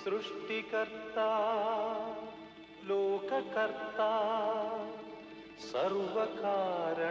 सृष्टिकर्ता लोककर्ता सर्वकारणकर्तः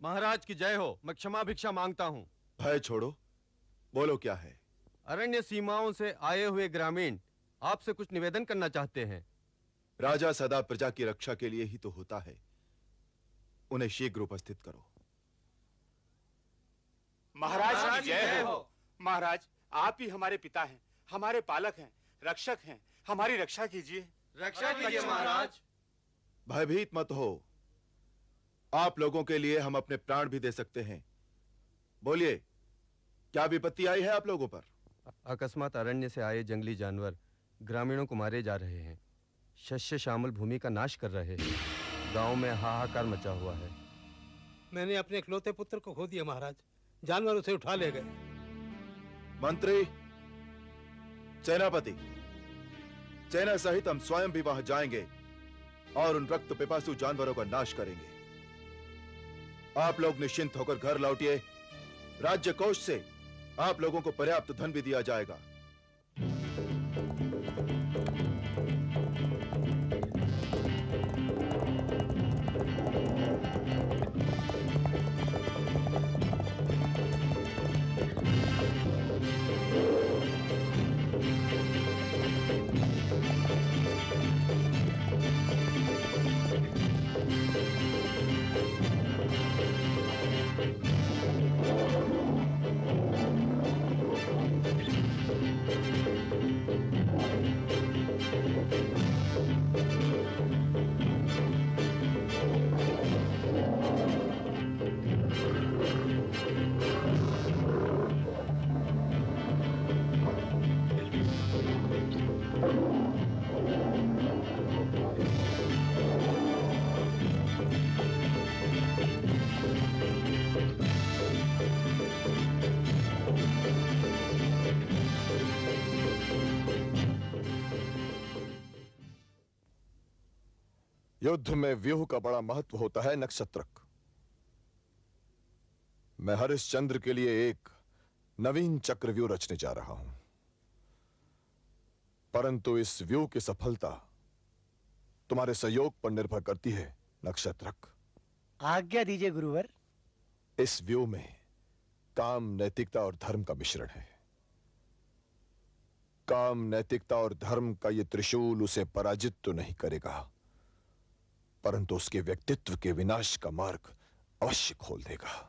महाराज की जय हो। मैं क्षमा भिक्षा मांगता हूँ। भय छोड़ो, बोलो क्या है। अरण्य सीमाओं से आए हुए ग्रामीण आपसे कुछ निवेदन करना चाहते हैं। राजा सदा प्रजा की रक्षा के लिए ही तो होता है, उन्हें शीघ्र उपस्थित करो। महाराज की जय हो। महाराज, आप ही हमारे पिता हैं, हमारे पालक हैं, रक्षक हैं, हमारी रक्षा कीजिए। रक्षा कीजिए महाराज। भयभीत मत हो, आप लोगों के लिए हम अपने प्राण भी दे सकते हैं। बोलिए, क्या विपत्ति आई है आप लोगों पर? अकस्मात अरण्य से आए जंगली जानवर ग्रामीणों को मारे जा रहे हैं, शस्य श्यामल भूमि का नाश कर रहे हैं। गांव में हाहाकार मचा हुआ है। मैंने अपने इकलौते पुत्र को खो दिया महाराज, जानवर उसे उठा ले गए। मंत्री, सेनापति, सेना सहित हम स्वयं भी वहां जाएंगे और उन रक्त पिपासु जानवरों का नाश करेंगे। आप लोग निश्चिंत होकर घर लौटिए। राज्य कोष से आप लोगों को पर्याप्त धन भी दिया जाएगा। युद्ध में व्यूह का बड़ा महत्व होता है नक्षत्रक। मैं हरिश्चंद्र के लिए एक नवीन चक्रव्यूह रचने जा रहा हूं, परंतु इस व्यूह की सफलता तुम्हारे सहयोग पर निर्भर करती है। नक्षत्रक, आज्ञा दीजिए गुरुवर। इस व्यूह में काम नैतिकता और धर्म का मिश्रण है। काम, नैतिकता और धर्म का यह त्रिशूल उसे पराजित तो नहीं करेगा, परंतु उसके व्यक्तित्व के विनाश का मार्ग अवश्य खोल देगा।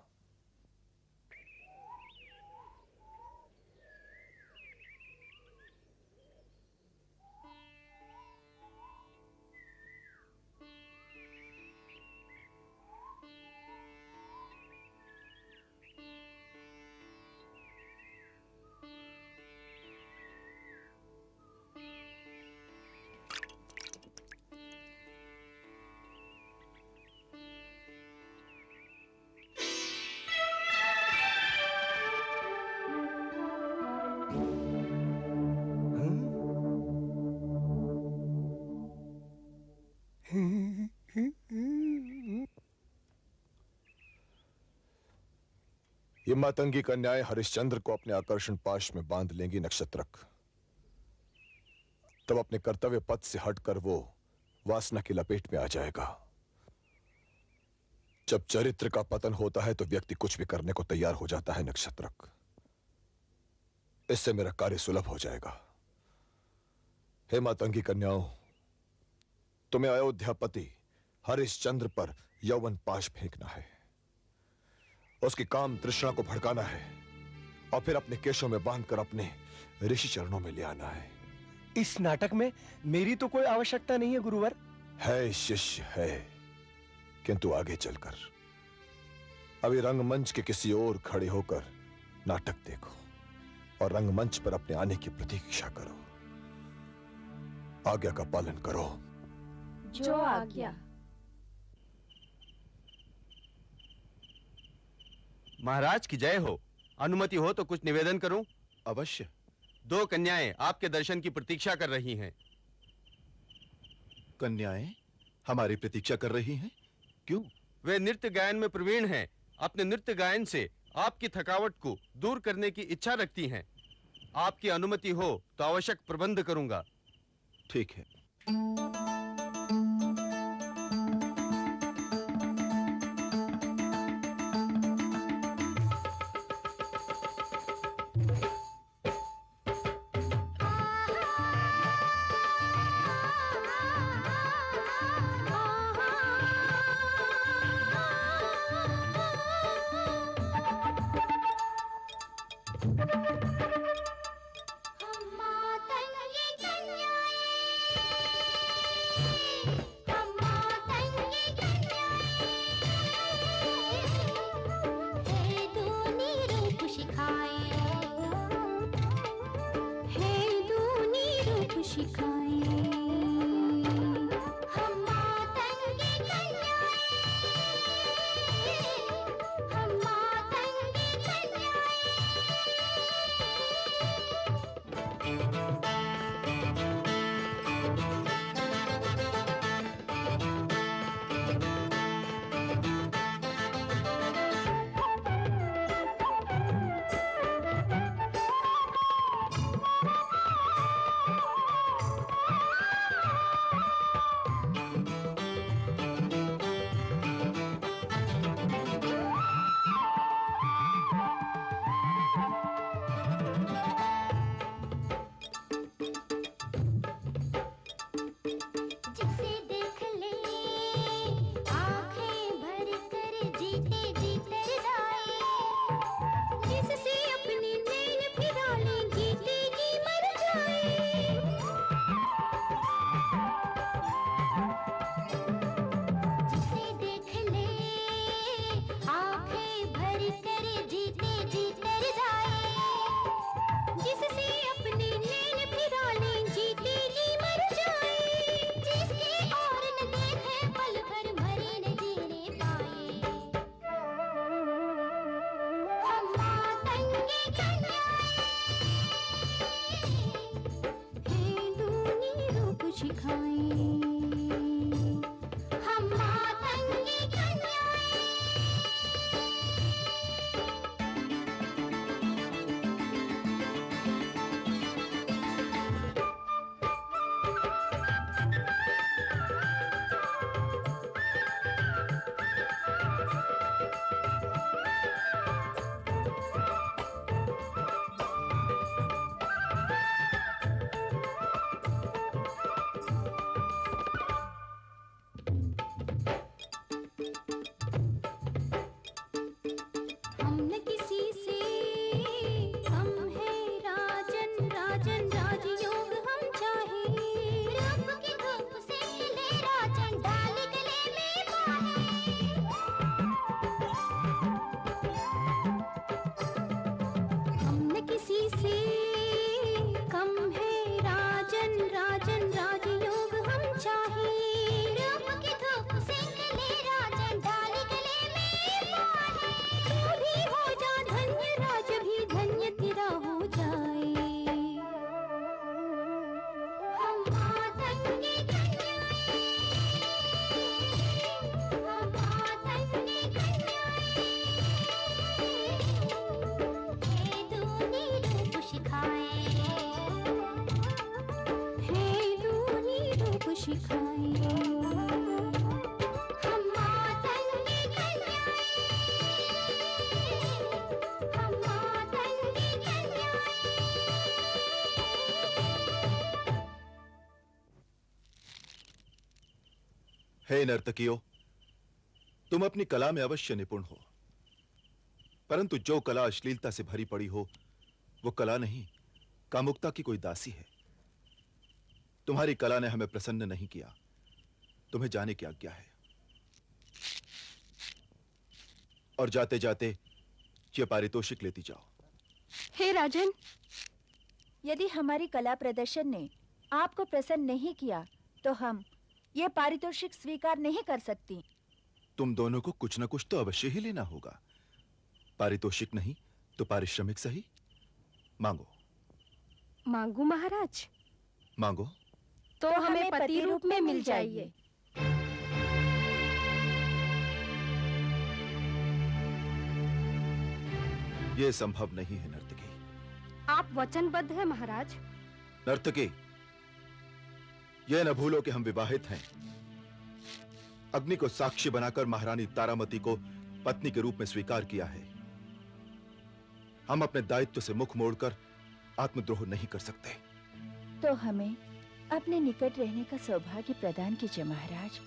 ये मातंगी कन्याएं हरिश्चंद्र को अपने आकर्षण पाश में बांध लेंगी नक्षत्रक। तब अपने कर्तव्य पथ से हटकर वो वासना की लपेट में आ जाएगा। जब चरित्र का पतन होता है तो व्यक्ति कुछ भी करने को तैयार हो जाता है नक्षत्रक। इससे मेरा कार्य सुलभ हो जाएगा। हे मातंगी कन्याओं, तुम्हें अयोध्यापति हरिश्चंद्र पर यौवन पाश फेंकना है, उसकी काम तृष्णा को भड़काना है और फिर अपने केशों में बांधकर अपने ऋषि चरणों में ले आना है। इस नाटक में मेरी तो कोई आवश्यकता नहीं है गुरुवर। है शिष्य है, किंतु आगे चलकर। अभी रंगमंच के किसी और खड़े होकर नाटक देखो और रंगमंच पर अपने आने की प्रतीक्षा करो। आज्ञा का पालन करो। जो आज्ञा। महाराज की जय हो। अनुमति हो तो कुछ निवेदन करूं? अवश्य। 2 कन्याएं आपके दर्शन की प्रतीक्षा कर रही हैं। कन्याएं हमारी प्रतीक्षा कर रही हैं? क्यों? वे नृत्य गायन में प्रवीण हैं। अपने नृत्य गायन से आपकी थकावट को दूर करने की इच्छा रखती हैं। आपकी अनुमति हो तो आवश्यक प्रबंध करूंगा। ठीक है। शिखाए हम मातन की कन्याएं, हम मातन की कन्याएं। हे नर्तकियों, तुम अपनी कला में अवश्य निपुण हो, परंतु जो कला अश्लीलता से भरी पड़ी हो वो कला नहीं, कामुकता की कोई दासी है। तुम्हारी कला ने हमें प्रसन्न नहीं किया, तुम्हें जाने की आज्ञा है। और जाते जाते ये पारितोषिक लेती जाओ। हे राजन, यदि हमारी कला प्रदर्शन ने आपको प्रसन्न नहीं किया तो हम ये पारितोषिक स्वीकार नहीं कर सकती। तुम दोनों को कुछ न कुछ तो अवश्य ही लेना होगा। पारितोषिक नहीं तो पारिश्रमिक सही। मांगो। मांगू महाराज? मांगो। तो हमें पति रूप में मिल जाइए। यह संभव नहीं है नर्तकी। आप वचनबद्ध हैं महाराज। नर्तकी, यह न भूलो कि हम विवाहित हैं। अग्नि को साक्षी बनाकर महारानी तारामती को पत्नी के रूप में स्वीकार किया है। हम अपने दायित्व से मुख मोड़कर आत्मद्रोह नहीं कर सकते। तो हमें अपने निकट रहने का सौभाग्य प्रदान कीजिए महाराज।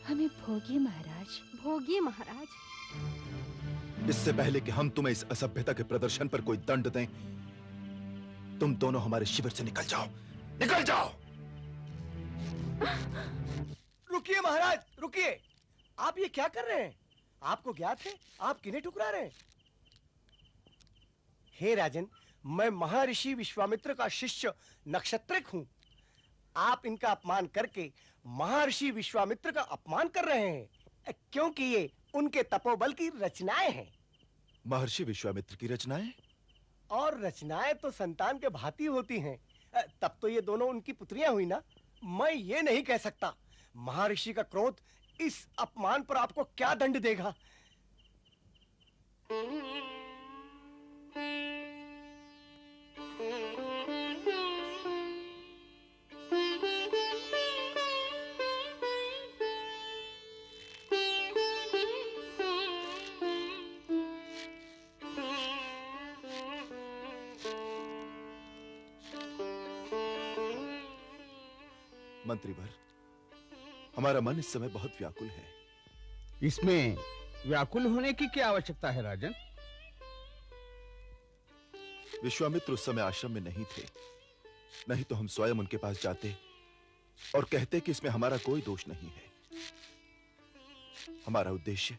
हमें भोगिए महाराज। भोगिए महाराज। इससे पहले कि हम तुम्हें इस असभ्यता के प्रदर्शन पर कोई दंड दें, तुम दोनों हमारे शिविर से निकल जाओ। निकल जाओ। रुकिए महाराज, रुकिए। आप ये क्या कर रहे हैं? आपको ज्ञात है आप किन्हें ठुकरा रहे हैं? हे राजन, मैं महर्षि विश्वामित्र का शिष्य नक्षत्रिक हूं। आप इनका अपमान करके महर्षि विश्वामित्र का अपमान कर रहे हैं, क्योंकि ये उनके तपोबल की रचनाएं हैं। महर्षि विश्वामित्र की रचनाएं? और रचनाएं तो संतान के भांति होती हैं। तब तो ये दोनों उनकी पुत्रियां हुई ना। मैं ये नहीं कह सकता। महर्षि का क्रोध इस अपमान पर आपको क्या दंड देगा? मंत्रीवर, हमारा मन इस समय बहुत व्याकुल है। इसमें व्याकुल होने की क्या आवश्यकता है राजन? विश्वामित्र उस समय आश्रम में नहीं थे, नहीं तो हम स्वयं उनके पास जाते और कहते कि इसमें हमारा कोई दोष नहीं है। हमारा उद्देश्य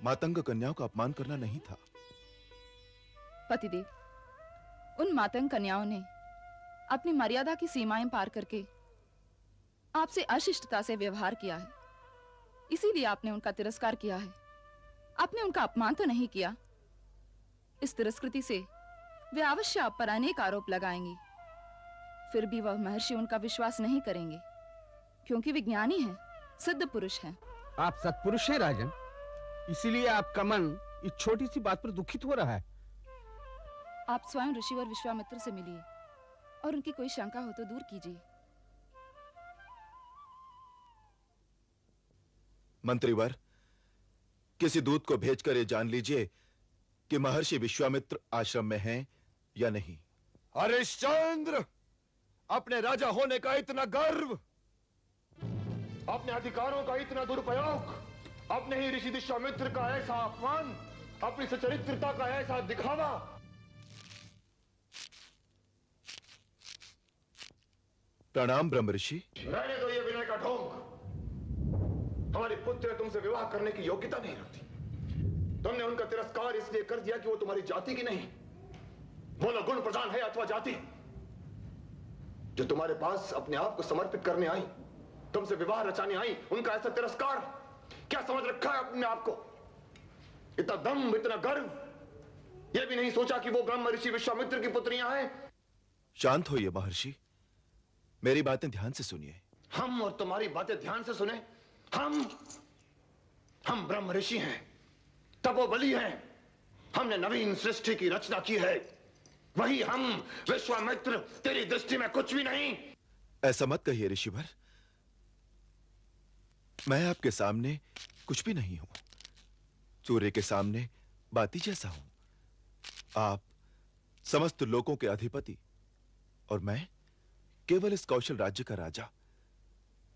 मातंग कन्याओं का अपमान करना नहीं था। पतिदेव, उन मातंग कन्याओं ने अपनी मर्यादा की सीमाएं पार करके आपसे अशिष्टता से व्यवहार किया है, इसीलिए आपने उनका तिरस्कार किया है। आपने उनका अपमान तो नहीं किया। इस तिरस्कृति से वे अवश्य आप पर अनेक आरोप लगाएंगी। फिर भी वह महर्षि उनका विश्वास नहीं करेंगे, क्योंकि वे ज्ञानी हैं, सिद्ध पुरुष हैं। आप सत्पुरुष हैं राजन, इसीलिए आपका मन इस छोटी सी बात पर दुखित हो रहा है। आप स्वयं ऋषिवर विश्वामित्र से मिलिए और उनकी कोई शंका हो तो दूर कीजिए। मंत्रीवर, किसी दूत को भेजकर ये जान लीजिए कि महर्षि विश्वामित्र आश्रम में हैं या नहीं। हरिश्चंद्र, अपने राजा होने का इतना गर्व, अपने अधिकारों का इतना दुरुपयोग, अपने ही ऋषि विश्वामित्र का ऐसा अपमान, अपनी सचरित्रता का ऐसा दिखावा। प्रणाम ब्रह्म ऋषि। रहने दो ये विनय का ढोंग। हमारी पुत्र तुमसे विवाह करने की योग्यता नहीं रखती। तुमने उनका तिरस्कार इसलिए कर दिया कि वो तुम्हारी जाति की नहीं। बोलो, गुण प्रधान है अथवा जाति? जो तुम्हारे पास अपने आप को समर्पित करने आई, तुमसे विवाह रचाने आई, उनका ऐसा तिरस्कार? क्या समझ रखा है अपने आप को? इतना दम्भ, इतना गर्व, यह भी नहीं सोचा कि वो ब्रह्म ऋषि विश्वामित्र की पुत्रियां हैं? शांत होइए महर्षि, मेरी बातें ध्यान से सुनिए। हम और तुम्हारी बातें ध्यान से सुने? हम ब्रह्म ऋषि हैं, तपोबली हैं। हमने नवीन सृष्टि की रचना की है। वही हम विश्वामित्र तेरी दृष्टि में कुछ भी नहीं। ऐसा मत कहिए ऋषिवर। मैं आपके सामने कुछ भी नहीं हूं। सूर्य के सामने बाती जैसा हूं। आप समस्त लोगों के अधिपति और मैं केवल इस कौशल राज्य का राजा।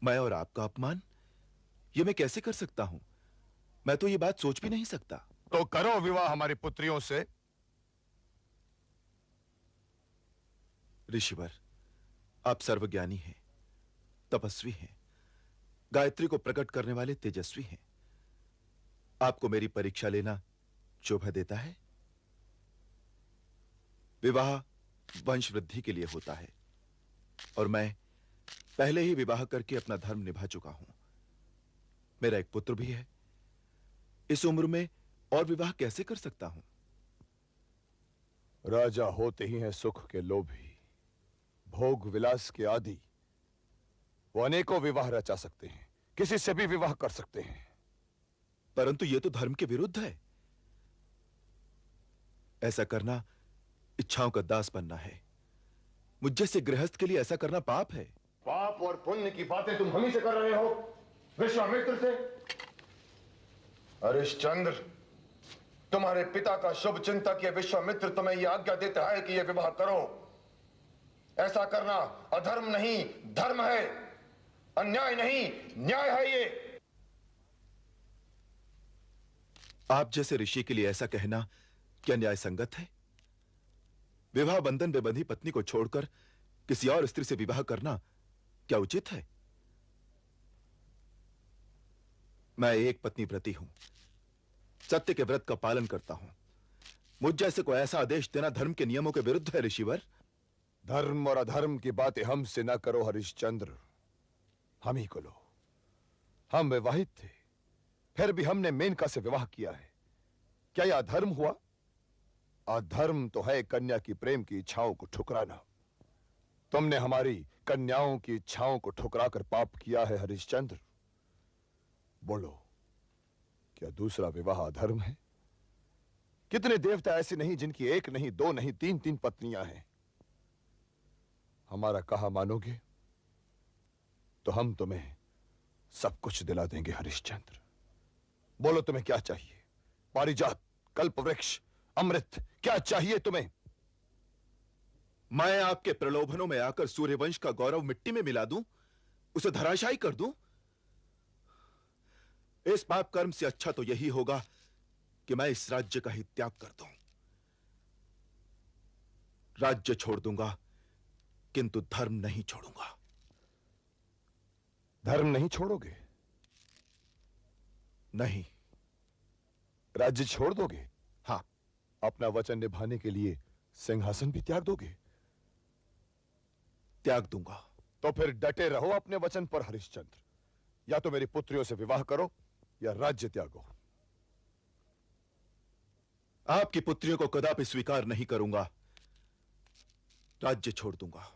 मैं और आपका अपमान ये मैं कैसे कर सकता हूं? मैं तो ये बात सोच भी नहीं सकता। तो करो विवाह हमारी पुत्रियों से। ऋषिवर, आप सर्वज्ञानी हैं, तपस्वी हैं, गायत्री को प्रकट करने वाले तेजस्वी हैं। आपको मेरी परीक्षा लेना शोभा देता है? विवाह वंश वृद्धि के लिए होता है और मैं पहले ही विवाह करके अपना धर्म निभा चुका हूं। मेरा एक पुत्र भी है। इस उम्र में और विवाह कैसे कर सकता हूं? राजा होते ही हैं सुख के लोभी, भोग विलास के आदि। वो अनेकों विवाह रचा सकते हैं, किसी से भी विवाह कर सकते हैं। परंतु यह तो धर्म के विरुद्ध है। ऐसा करना इच्छाओं का दास बनना है। मुझ जैसे गृहस्थ के लिए ऐसा करना पाप है। पाप और पुण्य की बातें तुम हम ही से कर रहे हो, विश्वामित्र से। हरिश्चंद्र, तुम्हारे पिता का शुभ चिंतक ये विश्वामित्र तुम्हें यह आज्ञा देता है कि यह विवाह करो। ऐसा करना अधर्म नहीं, धर्म है। अन्याय नहीं, न्याय है ये। आप जैसे ऋषि के लिए ऐसा कहना क्या न्याय संगत है? विवाह बंधन में बंधी पत्नी को छोड़कर किसी और स्त्री से विवाह करना क्या उचित है? मैं एक पत्नी व्रती हूं, सत्य के व्रत का पालन करता हूं। मुझ जैसे को ऐसा आदेश देना धर्म के नियमों के विरुद्ध है ऋषिवर। धर्म और अधर्म की बातें हमसे ना करो हरिश्चंद्र, हम ही को लो। हम विवाहित थे, फिर भी हमने मेनका से विवाह किया है। क्या यह अधर्म हुआ? अधर्म तो है कन्या की प्रेम की इच्छाओं को ठुकराना। तुमने हमारी कन्याओं की इच्छाओं को ठुकराकर पाप किया है हरिश्चंद्र। बोलो, क्या दूसरा विवाह अधर्म है? कितने देवता ऐसे नहीं जिनकी एक नहीं, दो नहीं, तीन तीन पत्नियां हैं। हमारा कहा मानोगे तो हम तुम्हें सब कुछ दिला देंगे हरिश्चंद्र। बोलो, तुम्हें क्या चाहिए? पारिजात, कल्पवृक्ष, अमृत, क्या चाहिए तुम्हें? मैं आपके प्रलोभनों में आकर सूर्यवंश का गौरव मिट्टी में मिला दूं, उसे धराशायी कर दूं? इस पाप कर्म से अच्छा तो यही होगा कि मैं इस राज्य का ही त्याग कर दूं। राज्य छोड़ दूंगा, किंतु धर्म नहीं छोड़ूंगा। धर्म नहीं छोड़ोगे? नहीं। राज्य छोड़ दोगे? हाँ। अपना वचन निभाने के लिए सिंहासन भी त्याग दोगे? त्याग दूंगा। तो फिर डटे रहो अपने वचन पर हरिश्चंद्र। या तो मेरी पुत्रियों से विवाह करो या राज्य त्यागो। आपकी पुत्रियों को कदापि स्वीकार नहीं करूंगा। राज्य छोड़ दूंगा।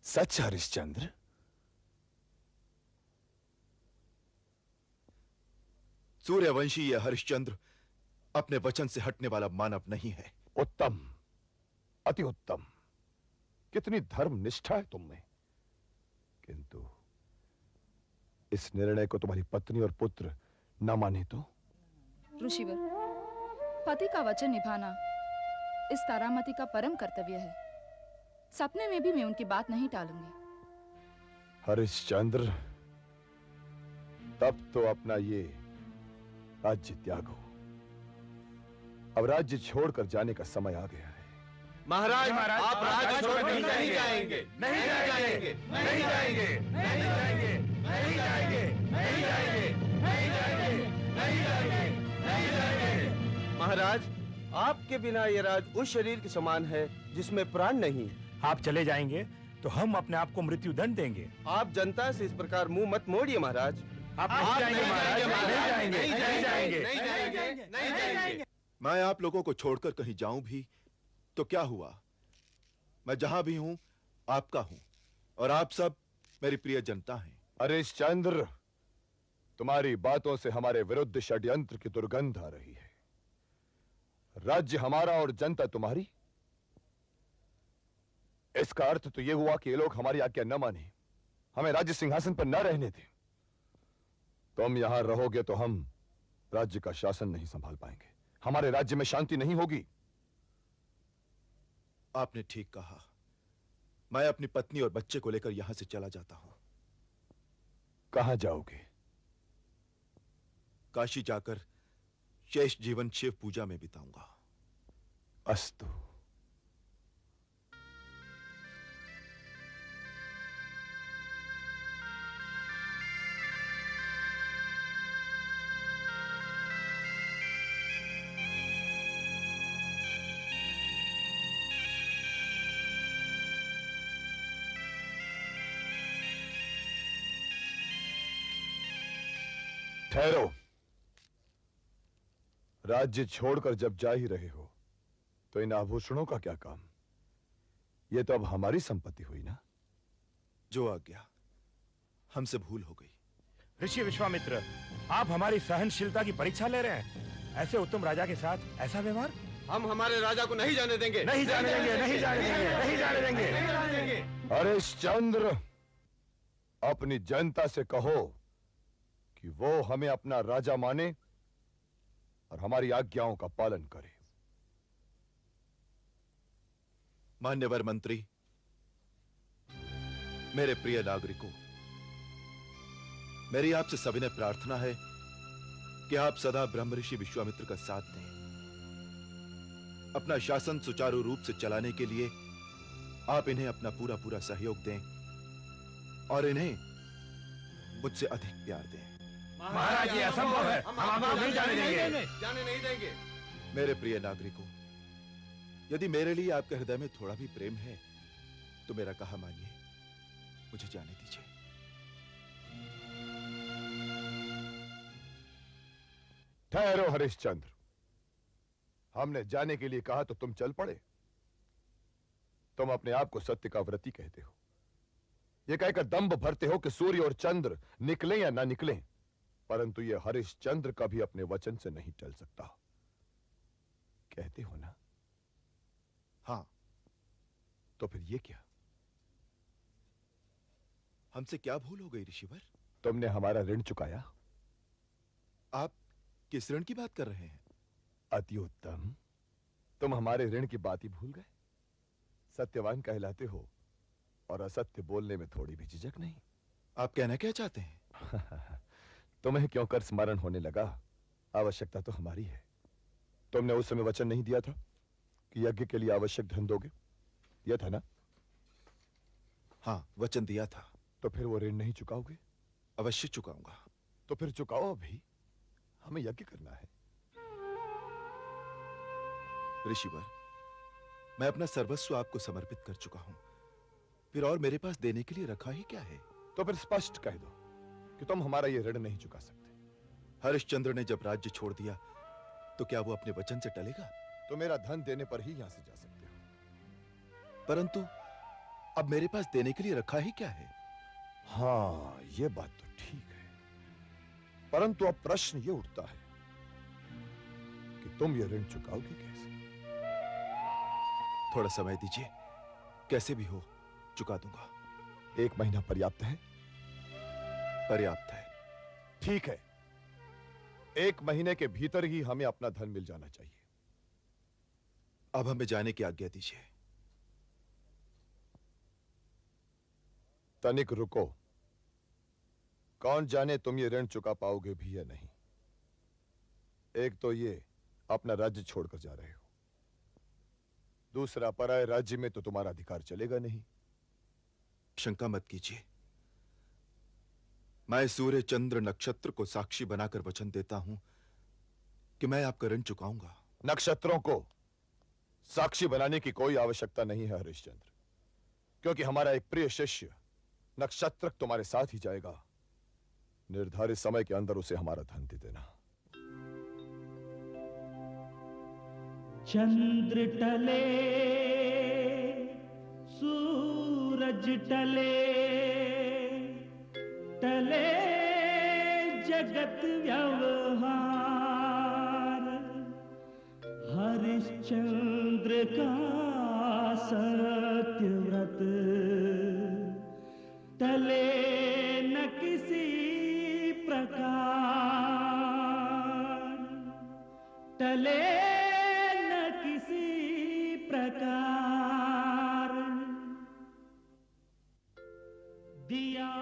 सच हरिश्चंद्र? सूर्यवंशी यह हरिश्चंद्र अपने वचन से हटने वाला मानव नहीं है। उत्तम, अति उत्तम। कितनी धर्म निष्ठा है तुम में। किंतु इस निर्णय को तुम्हारी पत्नी और पुत्र न माने तो? ऋषिवर, पति का वचन निभाना इस तारामती का परम कर्तव्य है। सपने में भी मैं उनकी बात नहीं टालूंगी। हरिश्चंद्र, तब तो अपना ये राज्य त्यागो। अब राज्य छोड़कर जाने का समय आ गया है। महाराज, आप राज्य छोड़ नहीं जाएंगे। नहीं जाएंगे, नहीं जाएंगे, नहीं जाएंगे, नहीं जाएंगे, नहीं जाएंगे, नहीं जाएंगे, नहीं जाएंगे, नहीं जाएंगे। महाराज, आपके बिना ये राज उस शरीर के समान है जिसमें प्राण नहीं। आप चले जाएंगे तो हम अपने आप को मृत्यु दंड देंगे। आप जनता से इस प्रकार मुंह मत मोड़िए महाराज। आप नहीं जाएंगे महाराज, नहीं जाएंगे, नहीं जाएंगे, नहीं जाएंगे, नहीं जाएंगे। मैं आप लोगों को छोड़कर कहीं जाऊं भी तो क्या हुआ? मैं जहां भी हूं आपका हूं और आप सब मेरी प्रिय जनता हैं। हरिश्चंद्र, तुम्हारी बातों से हमारे विरुद्ध षड्यंत्र की दुर्गंध आ रही है। राज्य हमारा और जनता तुम्हारी। इसका अर्थ तो यह हुआ कि ये लोग हमारी आज्ञा न माने, हमें राज्य सिंहासन पर न रहने दें। तुम यहां रहोगे तो हम राज्य का शासन नहीं संभाल पाएंगे, हमारे राज्य में शांति नहीं होगी। आपने ठीक कहा। मैं अपनी पत्नी और बच्चे को लेकर यहां से चला जाता हूं। कहां जाओगे? काशी जाकर शेष जीवन शिव पूजा में बिताऊंगा। अस्तु। ठहरो। राज्य छोड़कर जब जा ही रहे हो तो इन आभूषणों का क्या काम? यह तो अब हमारी संपत्ति हुई ना। जो आज्ञा, हमसे भूल हो गई। ऋषि विश्वामित्र, आप हमारी सहनशीलता की परीक्षा ले रहे हैं। ऐसे उत्तम राजा के साथ ऐसा व्यवहार? हम हमारे राजा को नहीं जाने देंगे। नहीं जाने देंगे, नहीं जाने देंगे, नहीं जाने देंगे। हरिश्चंद्र, अपनी जनता से कहो कि वो हमें अपना राजा माने और हमारी आज्ञाओं का पालन करे। मान्यवर मंत्री, मेरे प्रिय नागरिकों, मेरी आपसे सविनय प्रार्थना है कि आप सदा ब्रह्मऋषि विश्वामित्र का साथ दें। अपना शासन सुचारू रूप से चलाने के लिए आप इन्हें अपना पूरा पूरा सहयोग दें और इन्हें मुझसे अधिक प्यार दें। महाराज, ये असंभव है, हम आपको नहीं जाने देंगे। जाने नहीं देंगे। मेरे प्रिय नागरिकों, यदि मेरे लिए आपके हृदय में थोड़ा भी प्रेम है तो मेरा कहा मानिए, मुझे जाने दीजिए। ठहरो हरिश्चंद्र, हमने जाने के लिए कहा तो तुम चल पड़े। तुम अपने आप को सत्य का व्रती कहते हो, यह कहकर दंभ भरते हो कि सूर्य और चंद्र निकलें या ना निकलें, परंतु यह हरिश्चंद्र का भी अपने वचन से नहीं टल सकता। कहते हो ना? हां। तो फिर ये क्या? हमसे क्या भूल हो गई ऋषिवर? तुमने हमारा ऋण चुकाया। आप किस ऋण की बात कर रहे हैं? अति उत्तम, तुम हमारे ऋण की बात ही भूल गए। सत्यवान कहलाते हो और असत्य बोलने में थोड़ी भी झिझक नहीं। आप कहना क्या चाहते हैं? तुम्हें क्यों कर स्मरण होने लगा? आवश्यकता तो हमारी है। तुमने उस समय वचन नहीं दिया था कि यज्ञ के लिए आवश्यक धन दोगे? दिया था ना? हाँ, वचन दिया था। तो फिर वो ऋण नहीं चुकाओगे? अवश्य चुकाऊंगा। तो फिर चुकाओ अभी, हमें यज्ञ करना है। ऋषिवर, मैं अपना सर्वस्व आपको समर्पित कर चुका हूं, फिर और मेरे पास देने के लिए रखा ही क्या है? तो फिर स्पष्ट कह दो कि तुम हमारा ये ऋण नहीं चुका सकते। हरिश्चंद्र ने जब राज्य छोड़ दिया तो क्या वो अपने वचन से टलेगा? तो मेरा धन देने पर ही यहां से जा सकते हो। परंतु अब मेरे पास देने के लिए रखा ही क्या है? हाँ, ये बात तो ठीक है, परंतु अब प्रश्न ये उठता है कि तुम ये ऋण चुकाओगे कैसे? थोड़ा समय दीजिए, कैसे भी हो चुका दूंगा। 1 महीना पर्याप्त है? पर्याप्त है। ठीक है, 1 महीने के भीतर ही हमें अपना धन मिल जाना चाहिए। अब हमें जाने की आज्ञा दीजिए। तनिक रुको, कौन जाने तुम ये ऋण चुका पाओगे भी या नहीं। एक तो ये अपना राज्य छोड़कर जा रहे हो, दूसरा पराये राज्य में तो तुम्हारा अधिकार चलेगा नहीं। शंका मत कीजिए, मैं सूर्य चंद्र नक्षत्र को साक्षी बनाकर वचन देता हूं कि मैं आपका ऋण चुकाऊंगा। नक्षत्रों को साक्षी बनाने की कोई आवश्यकता नहीं है हरिश्चंद्र, क्योंकि हमारा एक प्रिय शिष्य नक्षत्रक तुम्हारे साथ ही जाएगा। निर्धारित समय के अंदर उसे हमारा धन दे देना। चंद्र टले सूरज टले, टले जगत व्यवहार, हरिश्चंद्र का सत्यवान